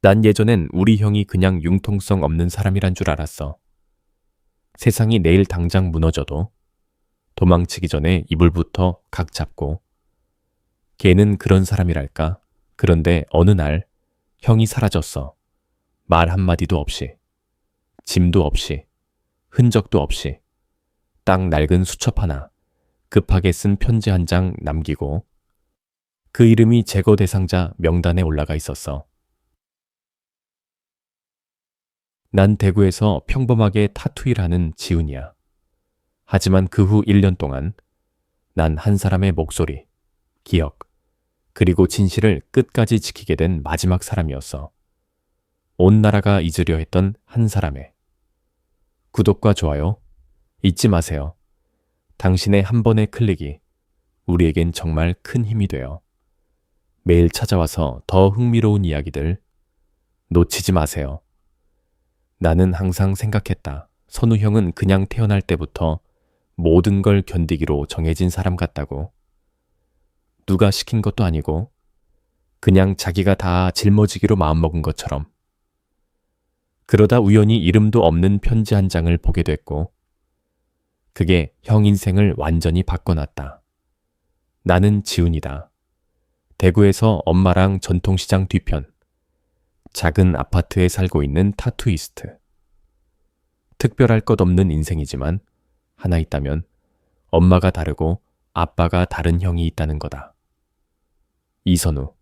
난 예전엔 우리 형이 그냥 융통성 없는 사람이란 줄 알았어. 세상이 내일 당장 무너져도 도망치기 전에 이불부터 각 잡고 걔는 그런 사람이랄까. 그런데 어느 날 형이 사라졌어. 말 한마디도 없이, 짐도 없이, 흔적도 없이, 딱 낡은 수첩 하나, 급하게 쓴 편지 한 장 남기고 그 이름이 제거 대상자 명단에 올라가 있었어. 난 대구에서 평범하게 타투 일하는 지훈이야. 하지만 그 후 1년 동안 난 한 사람의 목소리, 기억, 그리고 진실을 끝까지 지키게 된 마지막 사람이었어. 온 나라가 잊으려 했던 한 사람의. 구독과 좋아요 잊지 마세요. 당신의 한 번의 클릭이 우리에겐 정말 큰 힘이 돼요. 매일 찾아와서 더 흥미로운 이야기들 놓치지 마세요. 나는 항상 생각했다. 선우 형은 그냥 태어날 때부터 모든 걸 견디기로 정해진 사람 같다고. 누가 시킨 것도 아니고 그냥 자기가 다 짊어지기로 마음먹은 것처럼. 그러다 우연히 이름도 없는 편지 한 장을 보게 됐고 그게 형 인생을 완전히 바꿔놨다. 나는 지훈이다. 대구에서 엄마랑 전통시장 뒤편 작은 아파트에 살고 있는 타투이스트. 특별할 것 없는 인생이지만 하나 있다면 엄마가 다르고 아빠가 다른 형이 있다는 거다. 이선우.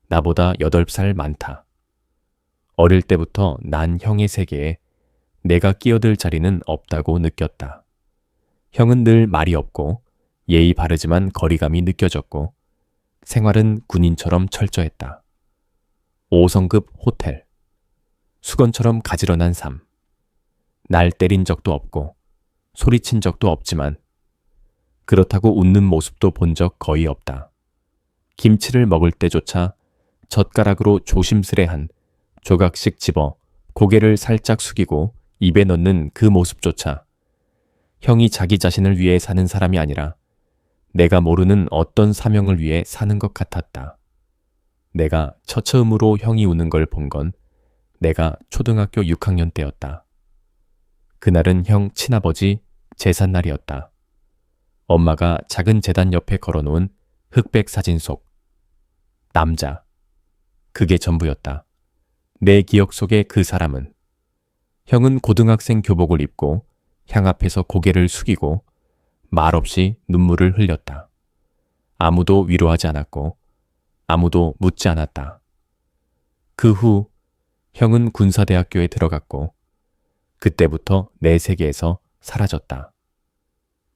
나보다 8살 많다. 어릴 때부터 난 형의 세계에 내가 끼어들 자리는 없다고 느꼈다. 형은 늘 말이 없고 예의 바르지만 거리감이 느껴졌고 생활은 군인처럼 철저했다. 5성급 호텔. 수건처럼 가지런한 삶. 날 때린 적도 없고 소리친 적도 없지만 그렇다고 웃는 모습도 본 적 거의 없다. 김치를 먹을 때조차 젓가락으로 조심스레 한 조각씩 집어 고개를 살짝 숙이고 입에 넣는 그 모습조차 형이 자기 자신을 위해 사는 사람이 아니라 내가 모르는 어떤 사명을 위해 사는 것 같았다. 내가 처처음으로 형이 우는 걸 본 건 내가 초등학교 6학년 때였다. 그날은 형 친아버지 제삿날이었다. 엄마가 작은 제단 옆에 걸어놓은 흑백 사진 속 남자. 그게 전부였다. 내 기억 속의 그 사람은 형은 고등학생 교복을 입고 향 앞에서 고개를 숙이고 말없이 눈물을 흘렸다. 아무도 위로하지 않았고 아무도 묻지 않았다. 그 후 형은 군사대학교에 들어갔고 그때부터 내 세계에서 사라졌다.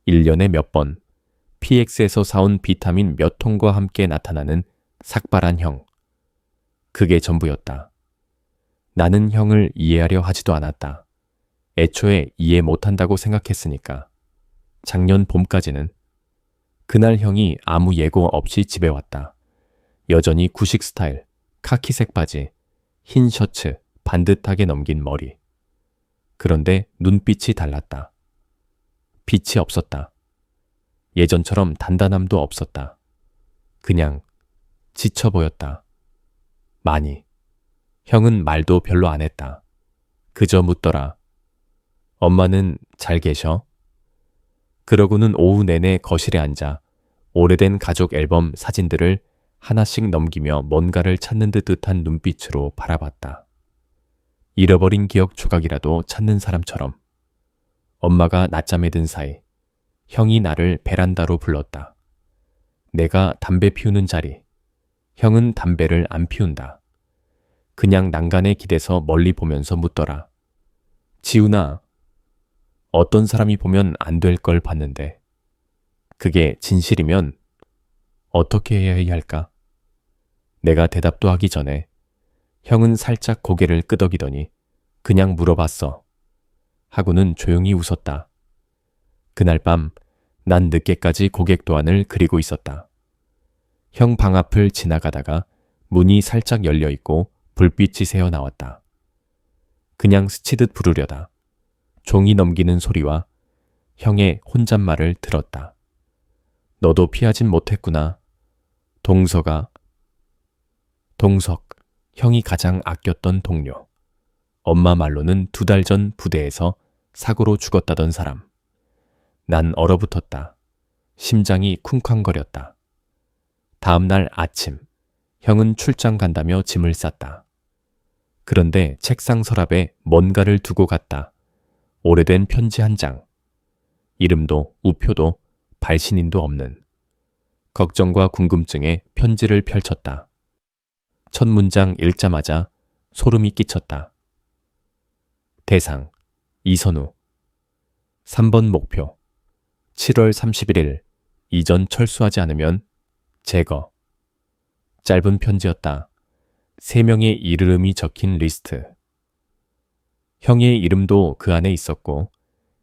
1년에 몇 번 PX에서 사온 비타민 몇 통과 함께 나타나는 삭발한 형. 그게 전부였다. 나는 형을 이해하려 하지도 않았다. 애초에 이해 못한다고 생각했으니까. 작년 봄까지는 그날 형이 아무 예고 없이 집에 왔다. 여전히 구식 스타일, 카키색 바지, 흰 셔츠, 반듯하게 넘긴 머리. 그런데 눈빛이 달랐다. 빛이 없었다. 예전처럼 단단함도 없었다. 그냥 지쳐 보였다. 많이. 형은 말도 별로 안 했다. 그저 묻더라. 엄마는 잘 계셔? 그러고는 오후 내내 거실에 앉아 오래된 가족 앨범 사진들을 하나씩 넘기며 뭔가를 찾는 듯한 눈빛으로 바라봤다. 잃어버린 기억 조각이라도 찾는 사람처럼. 엄마가 낮잠에 든 사이 형이 나를 베란다로 불렀다. 내가 담배 피우는 자리. 형은 담배를 안 피운다. 그냥 난간에 기대서 멀리 보면서 묻더라. 지훈아, 어떤 사람이 보면 안 될 걸 봤는데 그게 진실이면 어떻게 해야 할까? 내가 대답도 하기 전에 형은 살짝 고개를 끄덕이더니 그냥 물어봤어. 하고는 조용히 웃었다. 그날 밤 난 늦게까지 고객 도안을 그리고 있었다. 형 방 앞을 지나가다가 문이 살짝 열려 있고 불빛이 새어 나왔다. 그냥 스치듯 부르려다 종이 넘기는 소리와 형의 혼잣말을 들었다. 너도 피하진 못했구나. 동석. 형이 가장 아꼈던 동료. 엄마 말로는 2달 전 부대에서 사고로 죽었다던 사람. 난 얼어붙었다. 심장이 쿵쾅거렸다. 다음 날 아침, 형은 출장 간다며 짐을 쌌다. 그런데 책상 서랍에 뭔가를 두고 갔다. 오래된 편지 한 장. 이름도 우표도 발신인도 없는. 걱정과 궁금증에 편지를 펼쳤다. 첫 문장 읽자마자 소름이 끼쳤다. 대상, 이선우. 3번 목표. 7월 31일 이전 철수하지 않으면 제거. 짧은 편지였다. 3명의 이름이 적힌 리스트. 형의 이름도 그 안에 있었고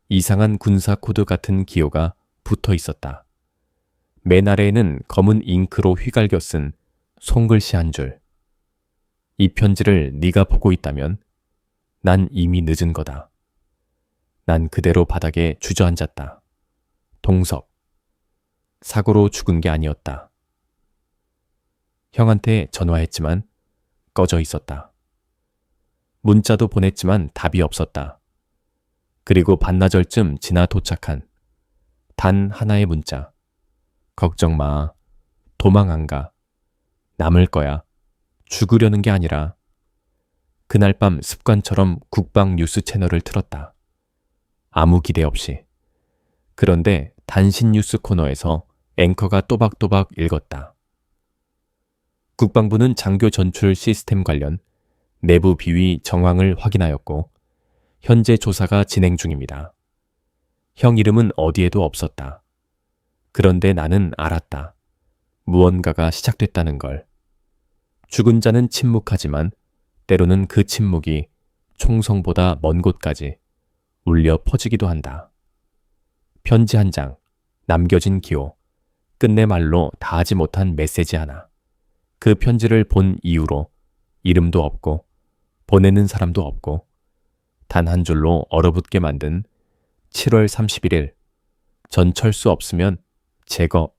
이상한 군사 코드 같은 기호가 붙어 있었다. 맨 아래에는 검은 잉크로 휘갈겨 쓴 손글씨 한 줄. 이 편지를 네가 보고 있다면 난 이미 늦은 거다. 난 그대로 바닥에 주저앉았다. 동석. 사고로 죽은 게 아니었다. 형한테 전화했지만 꺼져 있었다. 문자도 보냈지만 답이 없었다. 그리고 반나절쯤 지나 도착한 단 하나의 문자. 걱정 마. 도망 안 가. 남을 거야. 죽으려는 게 아니라. 그날 밤 습관처럼 국방 뉴스 채널을 틀었다. 아무 기대 없이. 그런데 단신 뉴스 코너에서 앵커가 또박또박 읽었다. 국방부는 장교 전출 시스템 관련 내부 비위 정황을 확인하였고 현재 조사가 진행 중입니다. 형 이름은 어디에도 없었다. 그런데 나는 알았다. 무언가가 시작됐다는 걸. 죽은 자는 침묵하지만 때로는 그 침묵이 총성보다 먼 곳까지 울려 퍼지기도 한다. 편지 한 장, 남겨진 기호, 끝내 말로 다 하지 못한 메시지 하나. 그 편지를 본 이후로 이름도 없고 보내는 사람도 없고 단 한 줄로 얼어붙게 만든 7월 31일 전철수 없으면 제거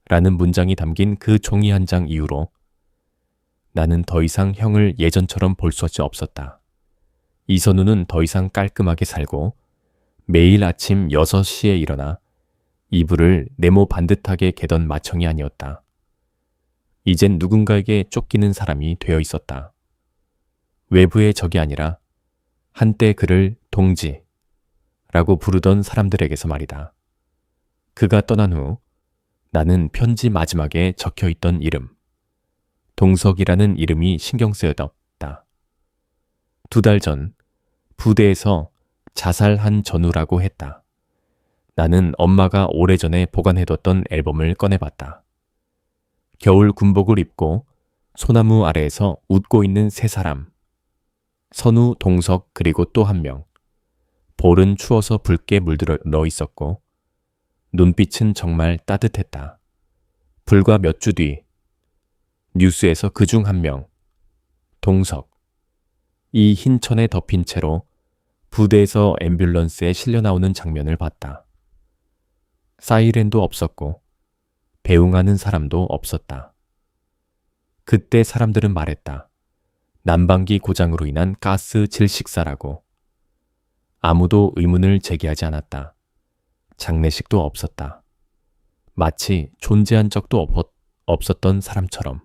라는 문장이 담긴 그 종이 한 장 이후로 나는 더 이상 형을 예전처럼 볼 수 없었다. 이선우는 더 이상 깔끔하게 살고 매일 아침 6시에 일어나 이불을 네모 반듯하게 개던 마청이 아니었다. 이젠 누군가에게 쫓기는 사람이 되어 있었다. 외부의 적이 아니라 한때 그를 동지라고 부르던 사람들에게서 말이다. 그가 떠난 후 나는 편지 마지막에 적혀있던 이름, 동석이라는 이름이 신경 쓰였다. 2달 전 부대에서 자살한 전우라고 했다. 나는 엄마가 오래전에 보관해뒀던 앨범을 꺼내봤다. 겨울 군복을 입고 소나무 아래에서 웃고 있는 3사람. 선우, 동석 그리고 또 한 명. 볼은 추워서 붉게 물들어 있었고 눈빛은 정말 따뜻했다. 불과 몇 주 뒤 뉴스에서 그중 한 명, 동석. 이 흰 천에 덮인 채로 부대에서 앰뷸런스에 실려 나오는 장면을 봤다. 사이렌도 없었고 배웅하는 사람도 없었다. 그때 사람들은 말했다. 난방기 고장으로 인한 가스 질식사라고. 아무도 의문을 제기하지 않았다. 장례식도 없었다. 마치 존재한 적도 없었던 사람처럼.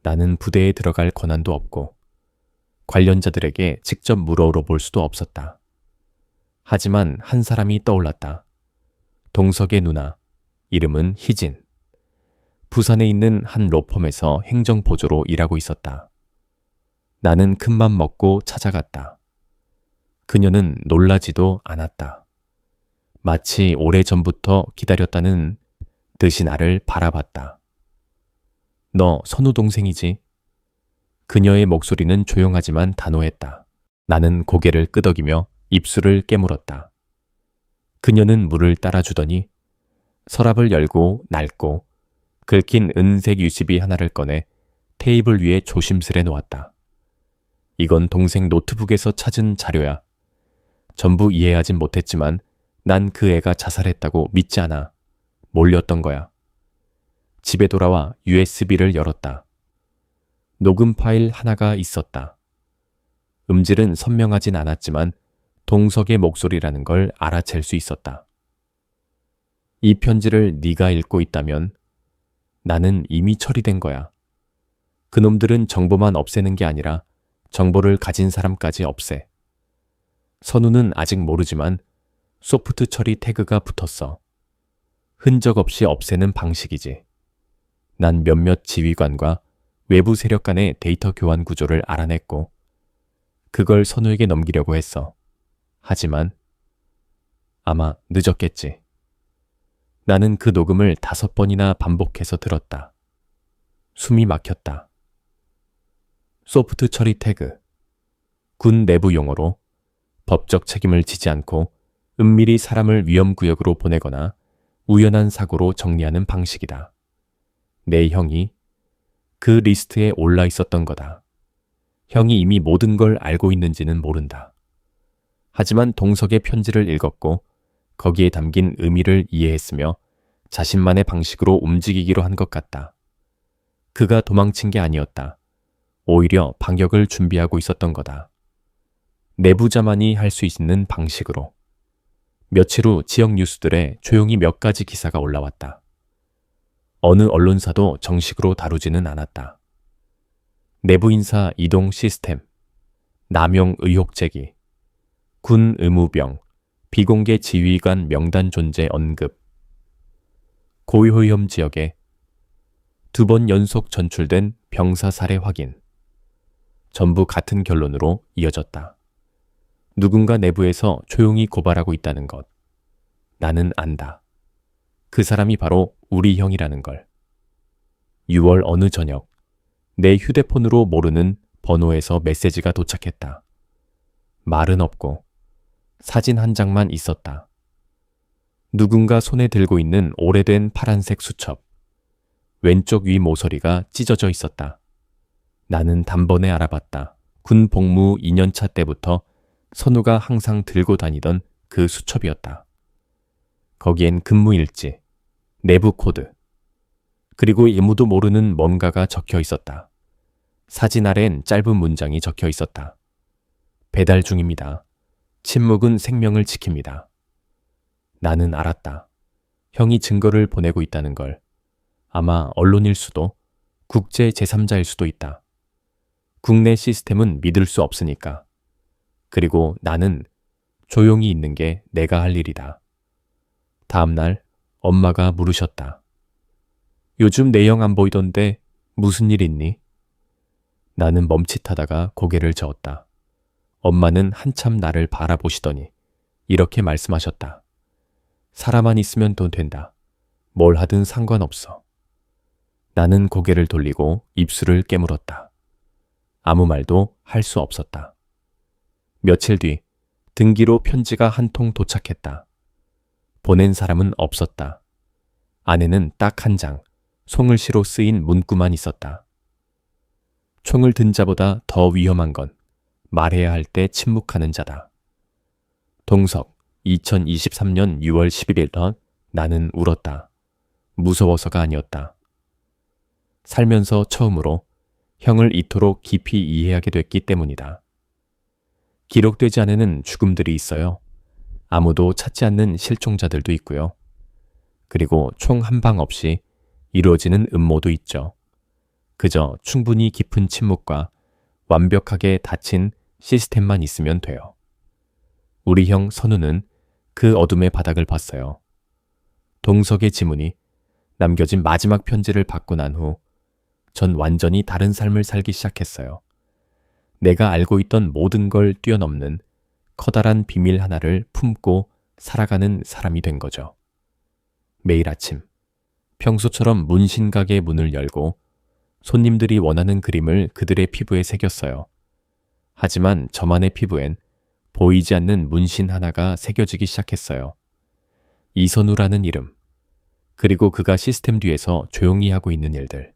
나는 부대에 들어갈 권한도 없고 관련자들에게 직접 물어볼 수도 없었다. 하지만 한 사람이 떠올랐다. 동석의 누나, 이름은 희진. 부산에 있는 한 로펌에서 행정보조로 일하고 있었다. 나는 큰맘 먹고 찾아갔다. 그녀는 놀라지도 않았다. 마치 오래전부터 기다렸다는 듯이 나를 바라봤다. 너 선우 동생이지? 그녀의 목소리는 조용하지만 단호했다. 나는 고개를 끄덕이며 입술을 깨물었다. 그녀는 물을 따라주더니 서랍을 열고 낡고 긁힌 은색 유시비 하나를 꺼내 테이블 위에 조심스레 놓았다. 이건 동생 노트북에서 찾은 자료야. 전부 이해하진 못했지만 난 그 애가 자살했다고 믿지 않아. 몰렸던 거야. 집에 돌아와 USB를 열었다. 녹음 파일 하나가 있었다. 음질은 선명하진 않았지만 동석의 목소리라는 걸 알아챌 수 있었다. 이 편지를 네가 읽고 있다면 나는 이미 처리된 거야. 그놈들은 정보만 없애는 게 아니라 정보를 가진 사람까지 없애. 선우는 아직 모르지만 소프트 처리 태그가 붙었어. 흔적 없이 없애는 방식이지. 난 몇몇 지휘관과 외부 세력 간의 데이터 교환 구조를 알아냈고 그걸 선우에게 넘기려고 했어. 하지만 아마 늦었겠지. 나는 그 녹음을 5번이나 반복해서 들었다. 숨이 막혔다. 소프트 처리 태그. 군 내부 용어로 법적 책임을 지지 않고 은밀히 사람을 위험구역으로 보내거나 우연한 사고로 정리하는 방식이다. 내 형이 그 리스트에 올라 있었던 거다. 형이 이미 모든 걸 알고 있는지는 모른다. 하지만 동석의 편지를 읽었고 거기에 담긴 의미를 이해했으며 자신만의 방식으로 움직이기로 한 것 같다. 그가 도망친 게 아니었다. 오히려 반격을 준비하고 있었던 거다. 내부자만이 할 수 있는 방식으로. 며칠 후 지역 뉴스들에 조용히 몇 가지 기사가 올라왔다. 어느 언론사도 정식으로 다루지는 않았다. 내부 인사 이동 시스템, 남용 의혹 제기, 군 의무병, 비공개 지휘관 명단 존재 언급, 고위험 지역에 2번 연속 전출된 병사 살해 확인. 전부 같은 결론으로 이어졌다. 누군가 내부에서 조용히 고발하고 있다는 것. 나는 안다. 그 사람이 바로 우리 형이라는 걸. 6월 어느 저녁, 내 휴대폰으로 모르는 번호에서 메시지가 도착했다. 말은 없고 사진 한 장만 있었다. 누군가 손에 들고 있는 오래된 파란색 수첩. 왼쪽 위 모서리가 찢어져 있었다. 나는 단번에 알아봤다. 군 복무 2년차 때부터 선우가 항상 들고 다니던 그 수첩이었다. 거기엔 근무 일지, 내부 코드, 그리고 아무도 모르는 뭔가가 적혀 있었다. 사진 아래엔 짧은 문장이 적혀 있었다. 배달 중입니다. 침묵은 생명을 지킵니다. 나는 알았다. 형이 증거를 보내고 있다는 걸. 아마 언론일 수도, 국제 제3자일 수도 있다. 국내 시스템은 믿을 수 없으니까. 그리고 나는 조용히 있는 게 내가 할 일이다. 다음 날 엄마가 물으셨다. 요즘 내 형 안 보이던데 무슨 일 있니? 나는 멈칫하다가 고개를 저었다. 엄마는 한참 나를 바라보시더니 이렇게 말씀하셨다. 사람만 있으면 돈 된다. 뭘 하든 상관없어. 나는 고개를 돌리고 입술을 깨물었다. 아무 말도 할 수 없었다. 며칠 뒤 등기로 편지가 한 통 도착했다. 보낸 사람은 없었다. 안에는 딱 한 장, 송글씨로 쓰인 문구만 있었다. 총을 든 자보다 더 위험한 건 말해야 할 때 침묵하는 자다. 동석, 2023년 6월 11일 나는 울었다. 무서워서가 아니었다. 살면서 처음으로 형을 이토록 깊이 이해하게 됐기 때문이다. 기록되지 않은 죽음들이 있어요. 아무도 찾지 않는 실종자들도 있고요. 그리고 총 한 방 없이 이루어지는 음모도 있죠. 그저 충분히 깊은 침묵과 완벽하게 닫힌 시스템만 있으면 돼요. 우리 형 선우는 그 어둠의 바닥을 봤어요. 동석의 지문이 남겨진 마지막 편지를 받고 난 후 전 완전히 다른 삶을 살기 시작했어요. 내가 알고 있던 모든 걸 뛰어넘는 커다란 비밀 하나를 품고 살아가는 사람이 된 거죠. 매일 아침 평소처럼 문신가게 문을 열고 손님들이 원하는 그림을 그들의 피부에 새겼어요. 하지만 저만의 피부엔 보이지 않는 문신 하나가 새겨지기 시작했어요. 이선우라는 이름, 그리고 그가 시스템 뒤에서 조용히 하고 있는 일들.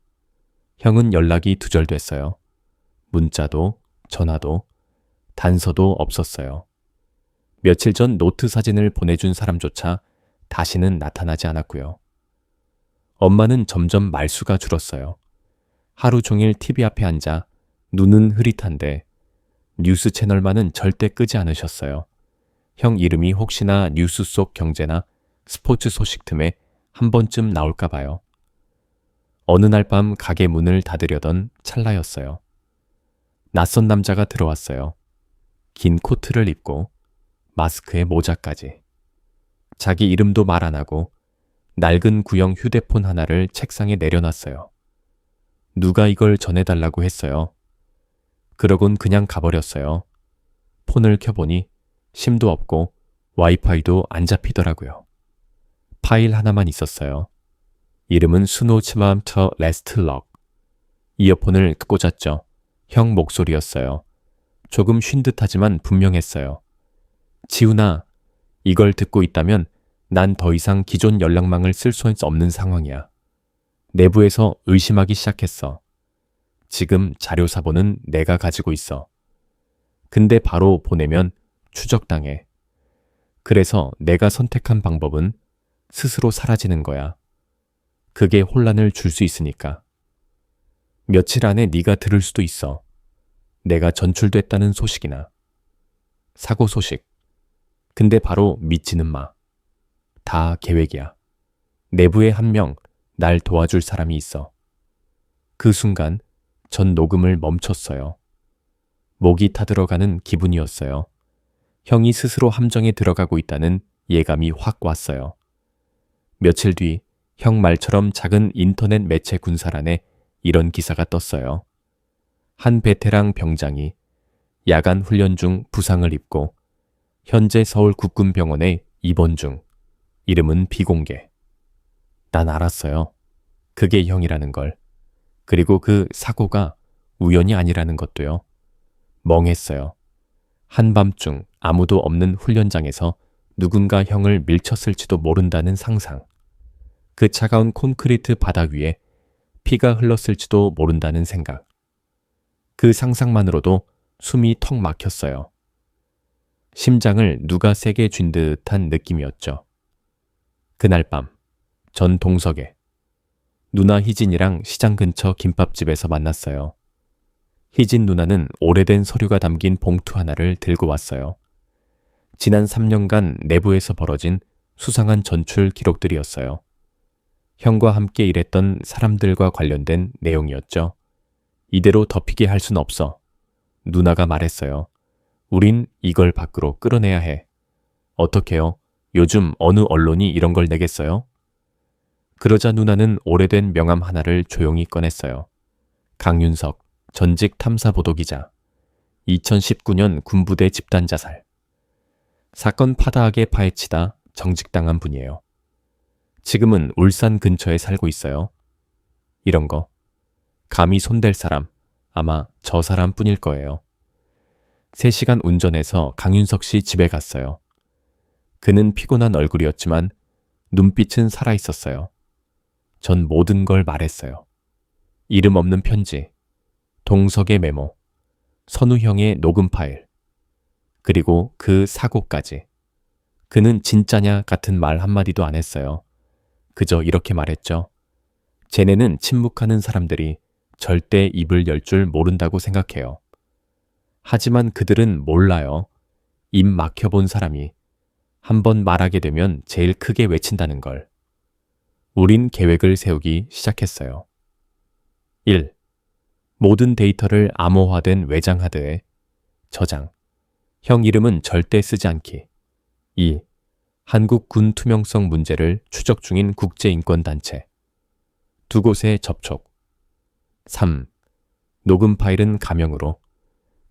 형은 연락이 두절됐어요. 문자도 전화도 단서도 없었어요. 며칠 전 노트 사진을 보내준 사람조차 다시는 나타나지 않았고요. 엄마는 점점 말수가 줄었어요. 하루 종일 TV 앞에 앉아 눈은 흐릿한데 뉴스 채널만은 절대 끄지 않으셨어요. 형 이름이 혹시나 뉴스 속 경제나 스포츠 소식 틈에 한 번쯤 나올까 봐요. 어느 날 밤 가게 문을 닫으려던 찰나였어요. 낯선 남자가 들어왔어요. 긴 코트를 입고 마스크에 모자까지. 자기 이름도 말 안 하고 낡은 구형 휴대폰 하나를 책상에 내려놨어요. 누가 이걸 전해달라고 했어요. 그러곤 그냥 가버렸어요. 폰을 켜보니 심도 없고 와이파이도 안 잡히더라고요. 파일 하나만 있었어요. 이름은 스노츠맘터 레스트럭. 이어폰을 꽂았죠. 형 목소리였어요. 조금 쉰 듯하지만 분명했어요. 지훈아, 이걸 듣고 있다면 난 더 이상 기존 연락망을 쓸 수 없는 상황이야. 내부에서 의심하기 시작했어. 지금 자료 사본은 내가 가지고 있어. 근데 바로 보내면 추적당해. 그래서 내가 선택한 방법은 스스로 사라지는 거야. 그게 혼란을 줄 수 있으니까. 며칠 안에 네가 들을 수도 있어. 내가 전출됐다는 소식이나. 사고 소식. 근데 바로 믿지는 마. 다 계획이야. 내부에 한 명 날 도와줄 사람이 있어. 그 순간 전 녹음을 멈췄어요. 목이 타들어가는 기분이었어요. 형이 스스로 함정에 들어가고 있다는 예감이 확 왔어요. 며칠 뒤 형 말처럼 작은 인터넷 매체 군사란에 이런 기사가 떴어요. 한 베테랑 병장이 야간 훈련 중 부상을 입고 현재 서울 국군병원에 입원 중. 이름은 비공개. 난 알았어요. 그게 형이라는 걸. 그리고 그 사고가 우연이 아니라는 것도요. 멍했어요. 한밤중 아무도 없는 훈련장에서 누군가 형을 밀쳤을지도 모른다는 상상. 그 차가운 콘크리트 바닥 위에 피가 흘렀을지도 모른다는 생각. 그 상상만으로도 숨이 턱 막혔어요. 심장을 누가 세게 쥔 듯한 느낌이었죠. 그날 밤, 전 동석에 누나 희진이랑 시장 근처 김밥집에서 만났어요. 희진 누나는 오래된 서류가 담긴 봉투 하나를 들고 왔어요. 지난 3년간 내부에서 벌어진 수상한 전출 기록들이었어요. 형과 함께 일했던 사람들과 관련된 내용이었죠. 이대로 덮이게 할 순 없어. 누나가 말했어요. 우린 이걸 밖으로 끌어내야 해. 어떡해요? 요즘 어느 언론이 이런 걸 내겠어요? 그러자 누나는 오래된 명함 하나를 조용히 꺼냈어요. 강윤석, 전직 탐사보도기자. 2019년 군부대 집단 자살. 사건 파다하게 파헤치다 정직당한 분이에요. 지금은 울산 근처에 살고 있어요. 이런 거. 감히 손댈 사람, 아마 저 사람뿐일 거예요. 3시간 운전해서 강윤석 씨 집에 갔어요. 그는 피곤한 얼굴이었지만 눈빛은 살아있었어요. 전 모든 걸 말했어요. 이름 없는 편지, 동석의 메모, 선우형의 녹음 파일, 그리고 그 사고까지. 그는 진짜냐 같은 말 한마디도 안 했어요. 그저 이렇게 말했죠. 쟤네는 침묵하는 사람들이 절대 입을 열 줄 모른다고 생각해요. 하지만 그들은 몰라요. 입 막혀본 사람이 한번 말하게 되면 제일 크게 외친다는 걸. 우린 계획을 세우기 시작했어요. 1. 모든 데이터를 암호화된 외장 하드에 저장. 형 이름은 절대 쓰지 않기. 2. 한국 군 투명성 문제를 추적 중인 국제인권단체. 2곳에 접촉. 3. 녹음 파일은 가명으로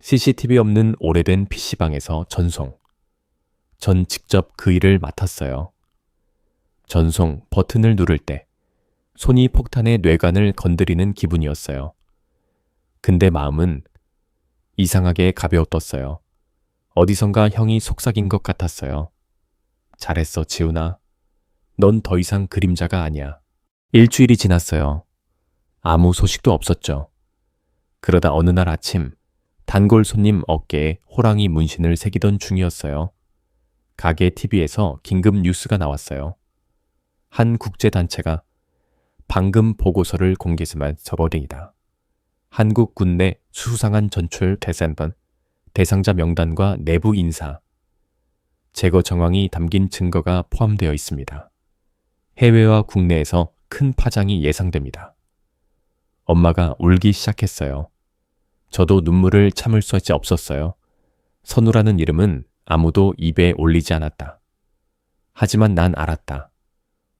CCTV 없는 오래된 PC방에서 전송. 전 직접 그 일을 맡았어요. 전송 버튼을 누를 때 손이 폭탄의 뇌관을 건드리는 기분이었어요. 근데 마음은 이상하게 가벼웠었어요. 어디선가 형이 속삭인 것 같았어요. 잘했어, 지훈아. 넌 더 이상 그림자가 아니야. 일주일이 지났어요. 아무 소식도 없었죠. 그러다 어느 날 아침 단골 손님 어깨에 호랑이 문신을 새기던 중이었어요. 가게 TV에서 긴급 뉴스가 나왔어요. 한 국제단체가 방금 보고서를 공개해서만 저버리다. 한국 군내 수상한 전출 대상자 명단과 내부 인사, 제거 정황이 담긴 증거가 포함되어 있습니다. 해외와 국내에서 큰 파장이 예상됩니다. 엄마가 울기 시작했어요. 저도 눈물을 참을 수 없었어요. 선우라는 이름은 아무도 입에 올리지 않았다. 하지만 난 알았다.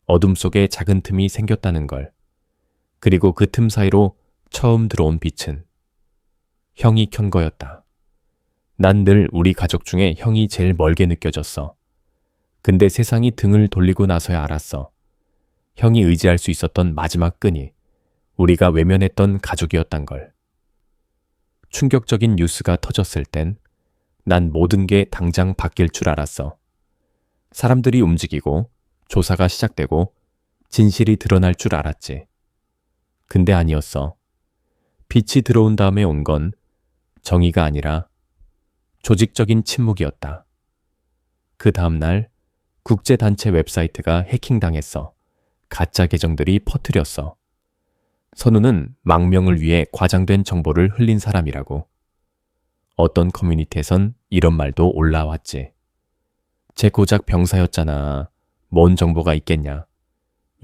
어둠 속에 작은 틈이 생겼다는 걸. 그리고 그 틈 사이로 처음 들어온 빛은 형이 켠 거였다. 난 늘 우리 가족 중에 형이 제일 멀게 느껴졌어. 근데 세상이 등을 돌리고 나서야 알았어. 형이 의지할 수 있었던 마지막 끈이 우리가 외면했던 가족이었단 걸. 충격적인 뉴스가 터졌을 땐 난 모든 게 당장 바뀔 줄 알았어. 사람들이 움직이고 조사가 시작되고 진실이 드러날 줄 알았지. 근데 아니었어. 빛이 들어온 다음에 온 건 정의가 아니라 조직적인 침묵이었다. 그 다음날 국제단체 웹사이트가 해킹당했어. 가짜 계정들이 퍼뜨렸어. 선우는 망명을 위해 과장된 정보를 흘린 사람이라고. 어떤 커뮤니티에선 이런 말도 올라왔지. 쟤 고작 병사였잖아. 뭔 정보가 있겠냐.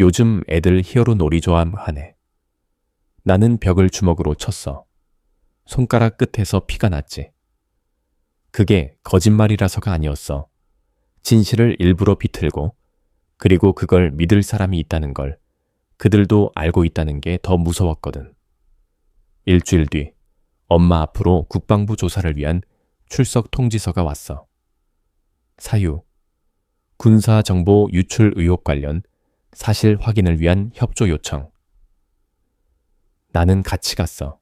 요즘 애들 히어로 놀이 좋아하네. 나는 벽을 주먹으로 쳤어. 손가락 끝에서 피가 났지. 그게 거짓말이라서가 아니었어. 진실을 일부러 비틀고 그리고 그걸 믿을 사람이 있다는 걸 그들도 알고 있다는 게 더 무서웠거든. 일주일 뒤 엄마 앞으로 국방부 조사를 위한 출석 통지서가 왔어. 사유, 군사정보 유출 의혹 관련 사실 확인을 위한 협조 요청. 나는 같이 갔어.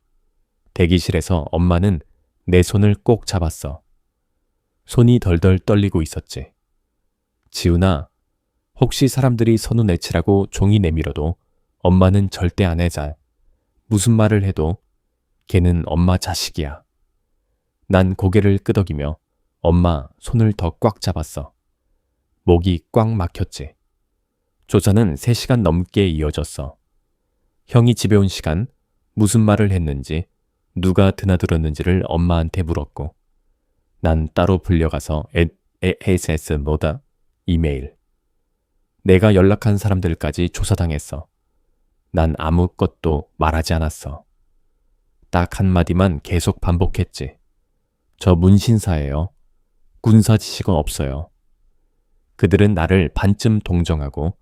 대기실에서 엄마는 내 손을 꼭 잡았어. 손이 덜덜 떨리고 있었지. 지훈아, 혹시 사람들이 선우 내치라고 종이 내밀어도 엄마는 절대 안 해자. 무슨 말을 해도 걔는 엄마 자식이야. 난 고개를 끄덕이며 엄마 손을 더 꽉 잡았어. 목이 꽉 막혔지. 조사는 3시간 넘게 이어졌어. 형이 집에 온 시간, 무슨 말을 했는지, 누가 드나들었는지를 엄마한테 물었고, 난 따로 불려가서 SS 이메일. 내가 연락한 사람들까지 조사당했어. 난 아무것도 말하지 않았어. 딱 한마디만 계속 반복했지. 저 문신사예요. 군사 지식은 없어요. 그들은 나를 반쯤 동정하고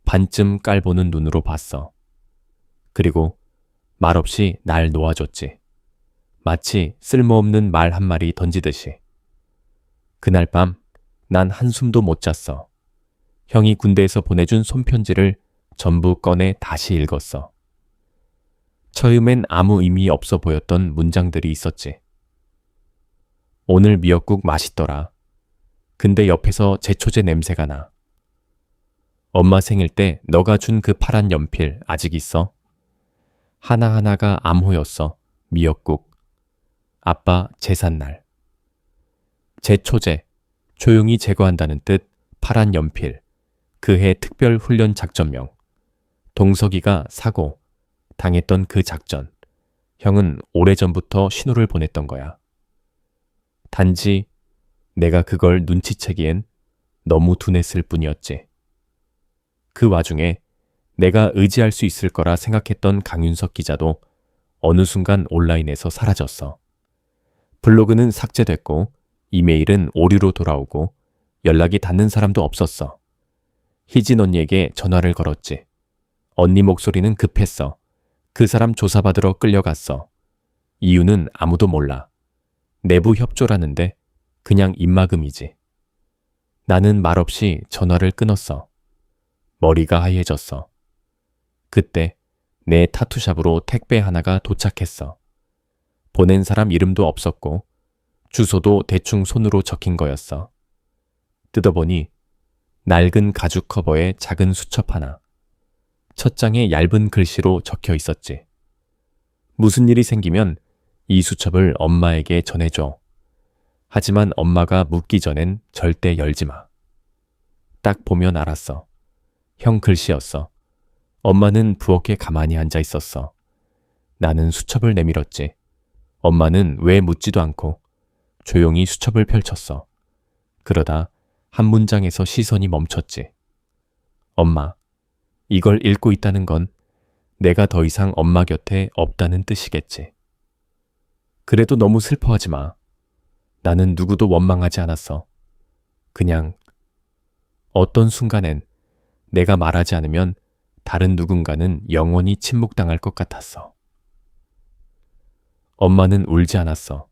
반쯤 깔보는 눈으로 봤어. 그리고 말없이 날 놓아줬지. 마치 쓸모없는 말 한 마리 던지듯이. 그날 밤 난 한숨도 못 잤어. 형이 군대에서 보내준 손편지를 전부 꺼내 다시 읽었어. 처음엔 아무 의미 없어 보였던 문장들이 있었지. 오늘 미역국 맛있더라. 근데 옆에서 제초제 냄새가 나. 엄마 생일 때 너가 준 그 파란 연필 아직 있어? 하나하나가 암호였어. 미역국. 아빠 제삿날. 제초제, 조용히 제거한다는 뜻, 파란 연필, 그해 특별 훈련 작전명, 동석이가 사고, 당했던 그 작전, 형은 오래전부터 신호를 보냈던 거야. 단지 내가 그걸 눈치채기엔 너무 둔했을 뿐이었지. 그 와중에 내가 의지할 수 있을 거라 생각했던 강윤석 기자도 어느 순간 온라인에서 사라졌어. 블로그는 삭제됐고 이메일은 오류로 돌아오고 연락이 닿는 사람도 없었어. 희진 언니에게 전화를 걸었지. 언니 목소리는 급했어. 그 사람 조사받으러 끌려갔어. 이유는 아무도 몰라. 내부 협조라는데 그냥 입막음이지. 나는 말없이 전화를 끊었어. 머리가 하얘졌어. 그때 내 타투샵으로 택배 하나가 도착했어. 보낸 사람 이름도 없었고 주소도 대충 손으로 적힌 거였어. 뜯어보니 낡은 가죽 커버에 작은 수첩 하나. 첫 장에 얇은 글씨로 적혀 있었지. 무슨 일이 생기면 이 수첩을 엄마에게 전해줘. 하지만 엄마가 묻기 전엔 절대 열지 마. 딱 보면 알았어. 형 글씨였어. 엄마는 부엌에 가만히 앉아 있었어. 나는 수첩을 내밀었지. 엄마는 왜 묻지도 않고 조용히 수첩을 펼쳤어. 그러다 한 문장에서 시선이 멈췄지. 엄마, 이걸 읽고 있다는 건 내가 더 이상 엄마 곁에 없다는 뜻이겠지. 그래도 너무 슬퍼하지 마. 나는 누구도 원망하지 않았어. 그냥 어떤 순간엔 내가 말하지 않으면 다른 누군가는 영원히 침묵당할 것 같았어. 엄마는 울지 않았어.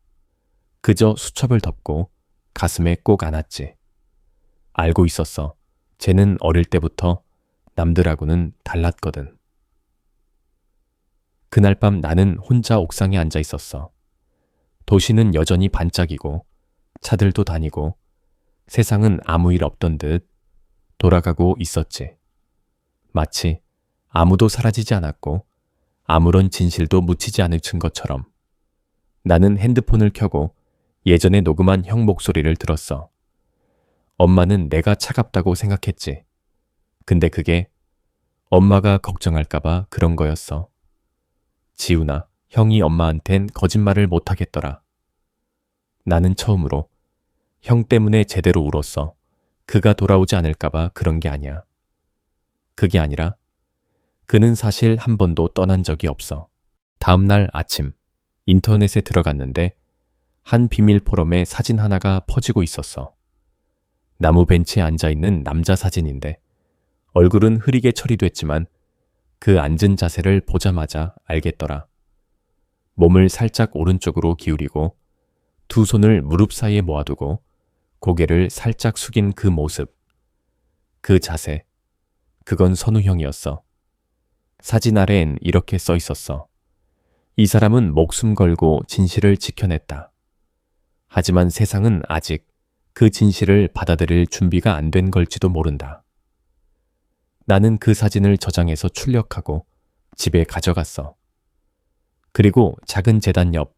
그저 수첩을 덮고 가슴에 꼭 안았지. 알고 있었어. 쟤는 어릴 때부터 남들하고는 달랐거든. 그날 밤 나는 혼자 옥상에 앉아 있었어. 도시는 여전히 반짝이고 차들도 다니고 세상은 아무 일 없던 듯 돌아가고 있었지. 마치 아무도 사라지지 않았고 아무런 진실도 묻히지 않은 것처럼. 나는 핸드폰을 켜고 예전에 녹음한 형 목소리를 들었어. 엄마는 내가 차갑다고 생각했지. 근데 그게 엄마가 걱정할까봐 그런 거였어. 지훈아, 형이 엄마한텐 거짓말을 못하겠더라. 나는 처음으로 형 때문에 제대로 울었어. 그가 돌아오지 않을까봐 그런 게 아니야. 그게 아니라 그는 사실 한 번도 떠난 적이 없어. 다음 날 아침 인터넷에 들어갔는데 한 비밀 포럼에 사진 하나가 퍼지고 있었어. 나무 벤치에 앉아있는 남자 사진인데 얼굴은 흐리게 처리됐지만 그 앉은 자세를 보자마자 알겠더라. 몸을 살짝 오른쪽으로 기울이고 두 손을 무릎 사이에 모아두고 고개를 살짝 숙인 그 모습, 그 자세, 그건 선우형이었어. 사진 아래엔 이렇게 써 있었어. 이 사람은 목숨 걸고 진실을 지켜냈다. 하지만 세상은 아직 그 진실을 받아들일 준비가 안 된 걸지도 모른다. 나는 그 사진을 저장해서 출력하고 집에 가져갔어. 그리고 작은 재단 옆,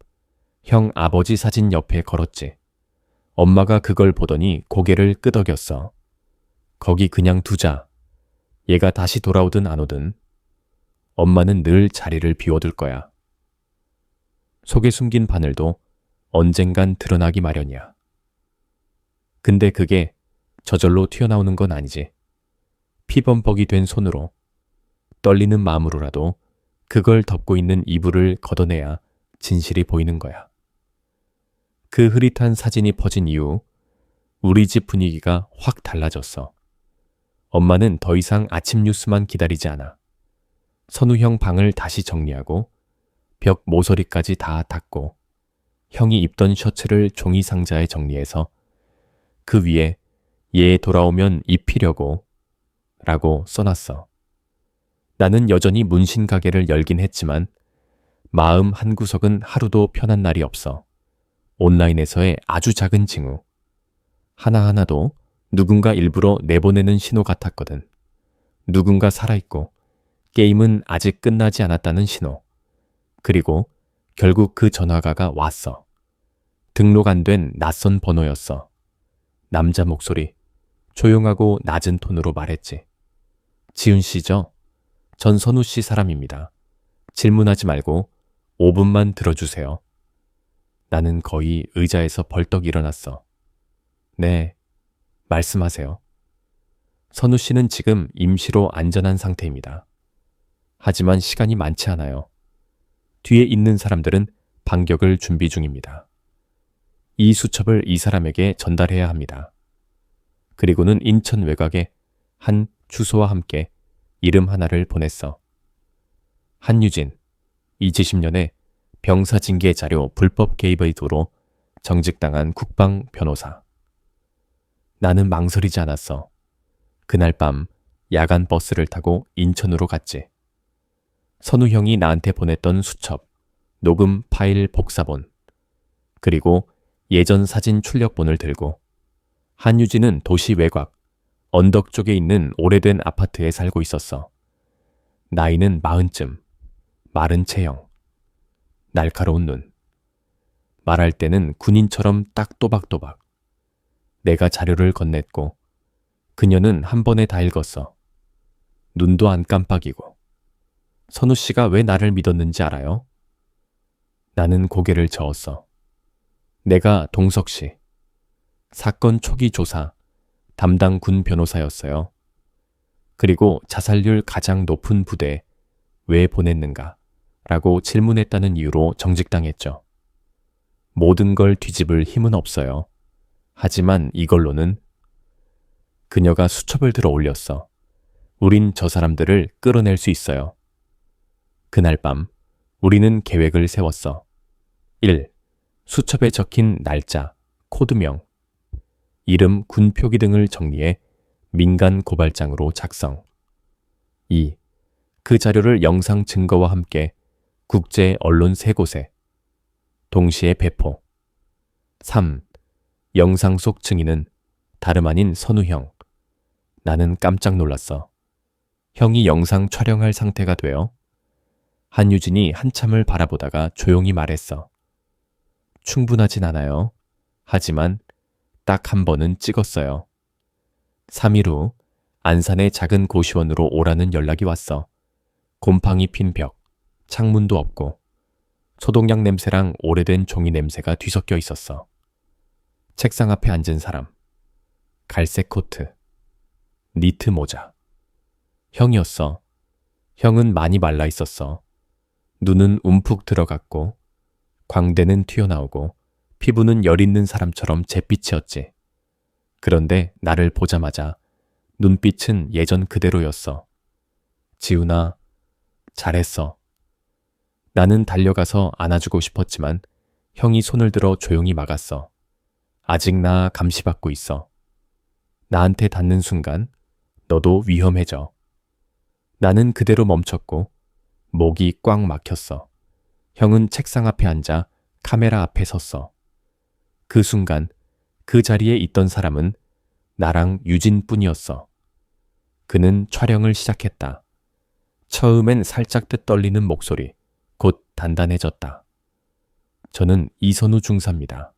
형 아버지 사진 옆에 걸었지. 엄마가 그걸 보더니 고개를 끄덕였어. 거기 그냥 두자. 얘가 다시 돌아오든 안 오든 엄마는 늘 자리를 비워둘 거야. 속에 숨긴 바늘도 언젠간 드러나기 마련이야. 근데 그게 저절로 튀어나오는 건 아니지. 피범벅이 된 손으로 떨리는 마음으로라도 그걸 덮고 있는 이불을 걷어내야 진실이 보이는 거야. 그 흐릿한 사진이 퍼진 이후 우리 집 분위기가 확 달라졌어. 엄마는 더 이상 아침 뉴스만 기다리지 않아. 선우형 방을 다시 정리하고 벽 모서리까지 다 닦고 형이 입던 셔츠를 종이 상자에 정리해서 그 위에 얘 돌아오면 입히려고 라고 써놨어. 나는 여전히 문신 가게를 열긴 했지만 마음 한구석은 하루도 편한 날이 없어. 온라인에서의 아주 작은 징후. 하나하나도 누군가 일부러 내보내는 신호 같았거든. 누군가 살아있고 게임은 아직 끝나지 않았다는 신호. 그리고 결국 그 전화가 왔어. 등록 안 된 낯선 번호였어. 남자 목소리, 조용하고 낮은 톤으로 말했지. 지훈 씨죠? 전 선우 씨 사람입니다. 질문하지 말고 5분만 들어주세요. 나는 거의 의자에서 벌떡 일어났어. 네, 말씀하세요. 선우 씨는 지금 임시로 안전한 상태입니다. 하지만 시간이 많지 않아요. 뒤에 있는 사람들은 반격을 준비 중입니다. 이 수첩을 이 사람에게 전달해야 합니다. 그리고는 인천 외곽에 한 주소와 함께 이름 하나를 보냈어. 한유진, 2010년에 병사징계 자료 불법 개입 의도로 정직당한 국방 변호사. 나는 망설이지 않았어. 그날 밤 야간 버스를 타고 인천으로 갔지. 선우 형이 나한테 보냈던 수첩, 녹음 파일 복사본, 그리고 예전 사진 출력본을 들고 한유진은 도시 외곽, 언덕 쪽에 있는 오래된 아파트에 살고 있었어. 나이는 40쯤, 마른 체형, 날카로운 눈. 말할 때는 군인처럼 딱 또박또박. 내가 자료를 건넸고 그녀는 한 번에 다 읽었어. 눈도 안 깜빡이고. 선우 씨가 왜 나를 믿었는지 알아요? 나는 고개를 저었어. 내가 동석 씨, 사건 초기 조사 담당 군 변호사였어요. 그리고 자살률 가장 높은 부대에 왜 보냈는가? 라고 질문했다는 이유로 정직당했죠. 모든 걸 뒤집을 힘은 없어요. 하지만 이걸로는 그녀가 수첩을 들어 올렸어. 우린 저 사람들을 끌어낼 수 있어요. 그날 밤 우리는 계획을 세웠어. 1. 수첩에 적힌 날짜, 코드명, 이름, 군 표기 등을 정리해 민간 고발장으로 작성. 2. 그 자료를 영상 증거와 함께 국제 언론 3곳에 동시에 배포. 3. 영상 속 증인은 다름 아닌 선우형. 나는 깜짝 놀랐어. 형이 영상 촬영할 상태가 되어 한유진이 한참을 바라보다가 조용히 말했어. 충분하진 않아요. 하지만 딱 한 번은 찍었어요. 3일 후 안산의 작은 고시원으로 오라는 연락이 왔어. 곰팡이 핀 벽, 창문도 없고 소독약 냄새랑 오래된 종이 냄새가 뒤섞여 있었어. 책상 앞에 앉은 사람, 갈색 코트, 니트 모자. 형이었어. 형은 많이 말라 있었어. 눈은 움푹 들어갔고 광대는 튀어나오고 피부는 열 있는 사람처럼 잿빛이었지. 그런데 나를 보자마자 눈빛은 예전 그대로였어. 지훈아, 잘했어. 나는 달려가서 안아주고 싶었지만 형이 손을 들어 조용히 막았어. 아직 나 감시받고 있어. 나한테 닿는 순간 너도 위험해져. 나는 그대로 멈췄고 목이 꽉 막혔어. 형은 책상 앞에 앉아 카메라 앞에 섰어. 그 순간 그 자리에 있던 사람은 나랑 유진뿐이었어. 그는 촬영을 시작했다. 처음엔 살짝 떨리는 목소리, 곧 단단해졌다. 저는 이선우 중사입니다.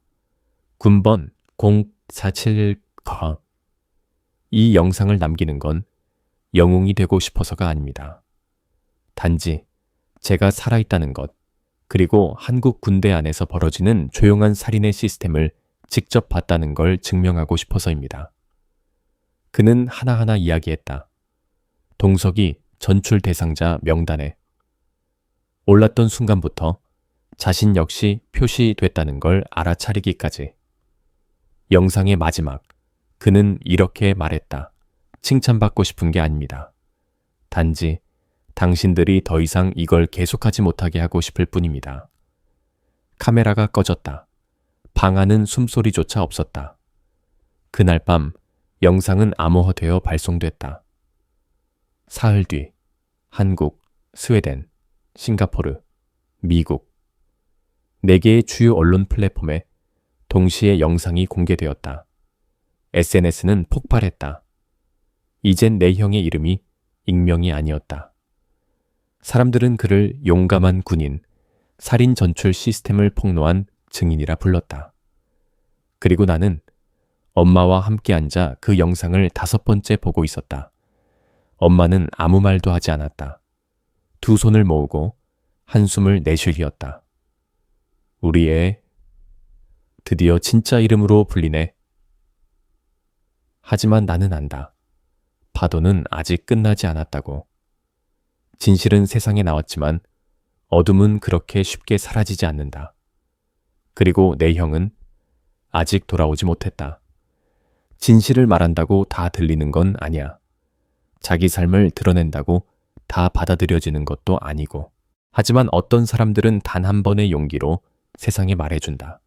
군번 0471거. 이 영상을 남기는 건 영웅이 되고 싶어서가 아닙니다. 단지 제가 살아있다는 것, 그리고 한국 군대 안에서 벌어지는 조용한 살인의 시스템을 직접 봤다는 걸 증명하고 싶어서입니다. 그는 하나하나 이야기했다. 동석이 전출 대상자 명단에 올랐던 순간부터 자신 역시 표시됐다는 걸 알아차리기까지. 영상의 마지막, 그는 이렇게 말했다. 칭찬받고 싶은 게 아닙니다. 단지 당신들이 더 이상 이걸 계속하지 못하게 하고 싶을 뿐입니다. 카메라가 꺼졌다. 방 안은 숨소리조차 없었다. 그날 밤 영상은 암호화되어 발송됐다. 사흘 뒤 한국, 스웨덴, 싱가포르, 미국 4개의 주요 언론 플랫폼에 동시에 영상이 공개되었다. SNS는 폭발했다. 이젠 내 형의 이름이 익명이 아니었다. 사람들은 그를 용감한 군인, 살인 전출 시스템을 폭로한 증인이라 불렀다. 그리고 나는 엄마와 함께 앉아 그 영상을 5번째 보고 있었다. 엄마는 아무 말도 하지 않았다. 두 손을 모으고 한숨을 내쉬었다. 우리 애 드디어 진짜 이름으로 불리네. 하지만 나는 안다. 파도는 아직 끝나지 않았다고. 진실은 세상에 나왔지만 어둠은 그렇게 쉽게 사라지지 않는다. 그리고 내 형은 아직 돌아오지 못했다. 진실을 말한다고 다 들리는 건 아니야. 자기 삶을 드러낸다고 다 받아들여지는 것도 아니고. 하지만 어떤 사람들은 단 한 번의 용기로 세상에 말해준다.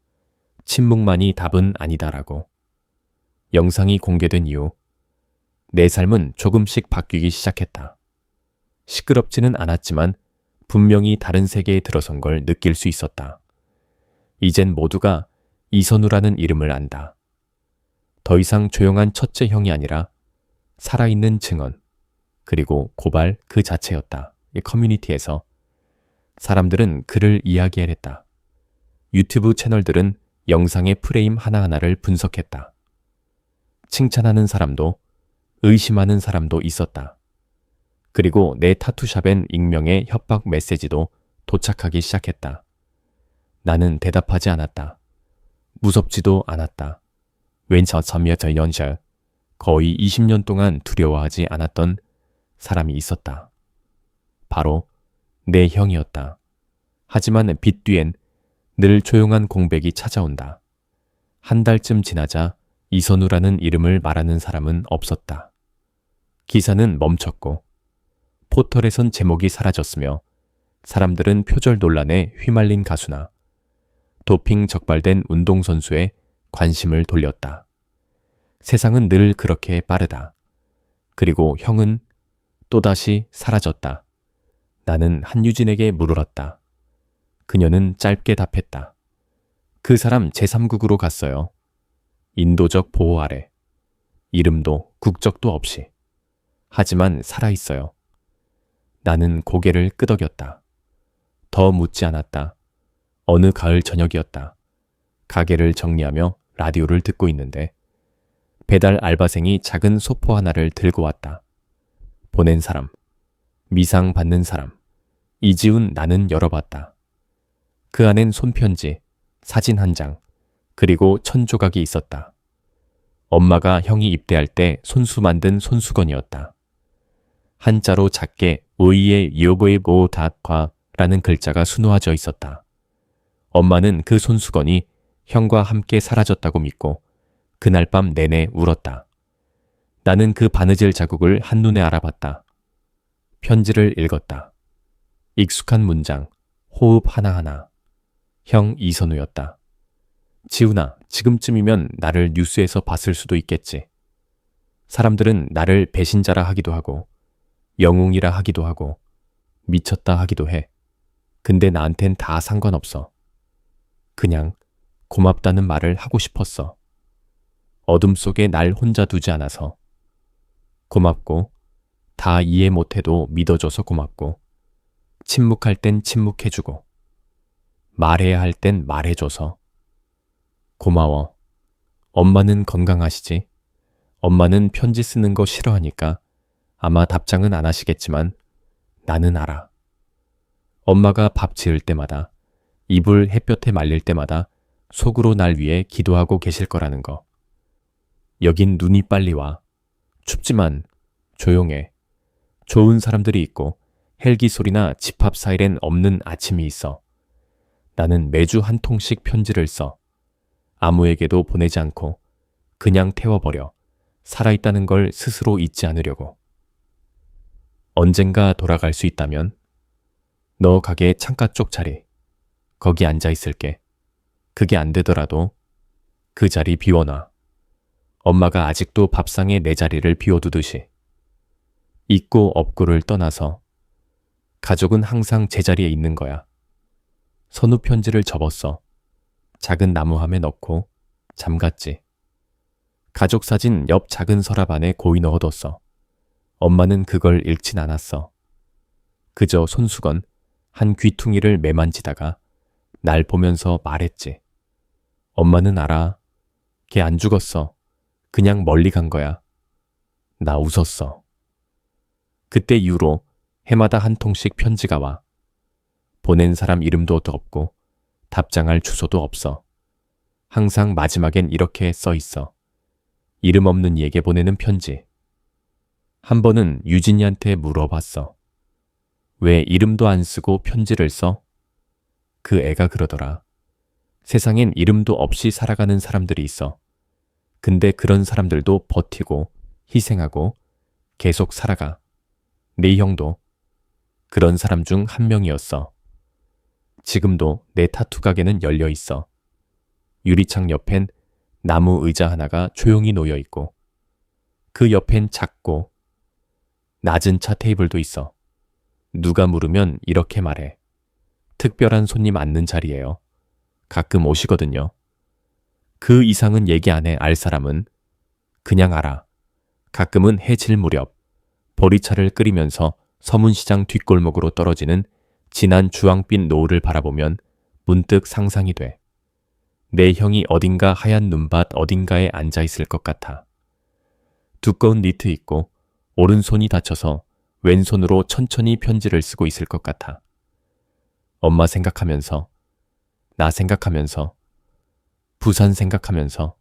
침묵만이 답은 아니다라고. 영상이 공개된 이후 내 삶은 조금씩 바뀌기 시작했다. 시끄럽지는 않았지만 분명히 다른 세계에 들어선 걸 느낄 수 있었다. 이젠 모두가 이선우라는 이름을 안다. 더 이상 조용한 첫째 형이 아니라 살아있는 증언, 그리고 고발 그 자체였다. 이 커뮤니티에서 사람들은 그를 이야기했다. 유튜브 채널들은 영상의 프레임 하나하나를 분석했다. 칭찬하는 사람도 의심하는 사람도 있었다. 그리고 내 타투샵엔 익명의 협박 메시지도 도착하기 시작했다. 나는 대답하지 않았다. 무섭지도 않았다. 왼처섬여저 연셔 거의 20년 동안 두려워하지 않았던 사람이 있었다. 바로 내 형이었다. 하지만 빛 뒤엔 늘 조용한 공백이 찾아온다. 한 달쯤 지나자 이선우라는 이름을 말하는 사람은 없었다. 기사는 멈췄고 포털에선 제목이 사라졌으며 사람들은 표절 논란에 휘말린 가수나 도핑 적발된 운동선수에 관심을 돌렸다. 세상은 늘 그렇게 빠르다. 그리고 형은 또다시 사라졌다. 나는 한유진에게 물었다. 그녀는 짧게 답했다. 그 사람 제3국으로 갔어요. 인도적 보호 아래. 이름도 국적도 없이. 하지만 살아있어요. 나는 고개를 끄덕였다. 더 묻지 않았다. 어느 가을 저녁이었다. 가게를 정리하며 라디오를 듣고 있는데 배달 알바생이 작은 소포 하나를 들고 왔다. 보낸 사람, 미상 받는 사람, 이지훈 나는 열어봤다. 그 안엔 손편지, 사진 한 장, 그리고 1000조각이 있었다. 엄마가 형이 입대할 때 손수 만든 손수건이었다. 한자로 작게 의의 여보의 모닷과라는 글자가 수놓아져 있었다. 엄마는 그 손수건이 형과 함께 사라졌다고 믿고 그날 밤 내내 울었다. 나는 그 바느질 자국을 한눈에 알아봤다. 편지를 읽었다. 익숙한 문장, 호흡 하나하나. 형 이선우였다. 지훈아, 지금쯤이면 나를 뉴스에서 봤을 수도 있겠지. 사람들은 나를 배신자라 하기도 하고 영웅이라 하기도 하고 미쳤다 하기도 해. 근데 나한텐 다 상관없어. 그냥 고맙다는 말을 하고 싶었어. 어둠 속에 날 혼자 두지 않아서. 고맙고 다 이해 못해도 믿어줘서 고맙고 침묵할 땐 침묵해주고 말해야 할 땐 말해줘서 고마워. 엄마는 건강하시지? 엄마는 편지 쓰는 거 싫어하니까 아마 답장은 안 하시겠지만 나는 알아. 엄마가 밥 지을 때마다 이불 햇볕에 말릴 때마다 속으로 날 위해 기도하고 계실 거라는 거. 여긴 눈이 빨리 와. 춥지만 조용해. 좋은 사람들이 있고 헬기 소리나 집합 사이렌 없는 아침이 있어. 나는 매주 한 통씩 편지를 써. 아무에게도 보내지 않고 그냥 태워버려. 살아있다는 걸 스스로 잊지 않으려고. 언젠가 돌아갈 수 있다면 너 가게 창가 쪽 자리 거기 앉아 있을게. 그게 안 되더라도 그 자리 비워놔. 엄마가 아직도 밥상에 내 자리를 비워두듯이. 있고 없고를 떠나서 가족은 항상 제자리에 있는 거야. 선우 편지를 접었어. 작은 나무함에 넣고 잠갔지. 가족 사진 옆 작은 서랍 안에 고이 넣어뒀어. 엄마는 그걸 읽진 않았어. 그저 손수건 한 귀퉁이를 매만지다가 날 보면서 말했지. 엄마는 알아. 걔 안 죽었어. 그냥 멀리 간 거야. 나 웃었어. 그때 이후로 해마다 한 통씩 편지가 와. 보낸 사람 이름도 없고 답장할 주소도 없어. 항상 마지막엔 이렇게 써 있어. 이름 없는 이에게 보내는 편지. 한 번은 유진이한테 물어봤어. 왜 이름도 안 쓰고 편지를 써? 그 애가 그러더라. 세상엔 이름도 없이 살아가는 사람들이 있어. 근데 그런 사람들도 버티고 희생하고 계속 살아가. 네 형도 그런 사람 중 한 명이었어. 지금도 내 타투 가게는 열려 있어. 유리창 옆엔 나무 의자 하나가 조용히 놓여 있고 그 옆엔 작고 낮은 차 테이블도 있어. 누가 물으면 이렇게 말해. 특별한 손님 앉는 자리예요. 가끔 오시거든요. 그 이상은 얘기 안 해. 알 사람은 그냥 알아. 가끔은 해 질 무렵 보리차를 끓이면서 서문시장 뒷골목으로 떨어지는 진한 주황빛 노을을 바라보면 문득 상상이 돼. 내 형이 어딘가 하얀 눈밭 어딘가에 앉아 있을 것 같아. 두꺼운 니트 입고 오른손이 다쳐서 왼손으로 천천히 편지를 쓰고 있을 것 같아. 엄마 생각하면서 나 생각하면서, 부산 생각하면서,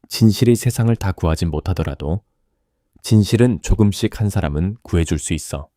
진실이 세상을 다 구하진 못하더라도 진실은 조금씩 한 사람은 구해줄 수 있어.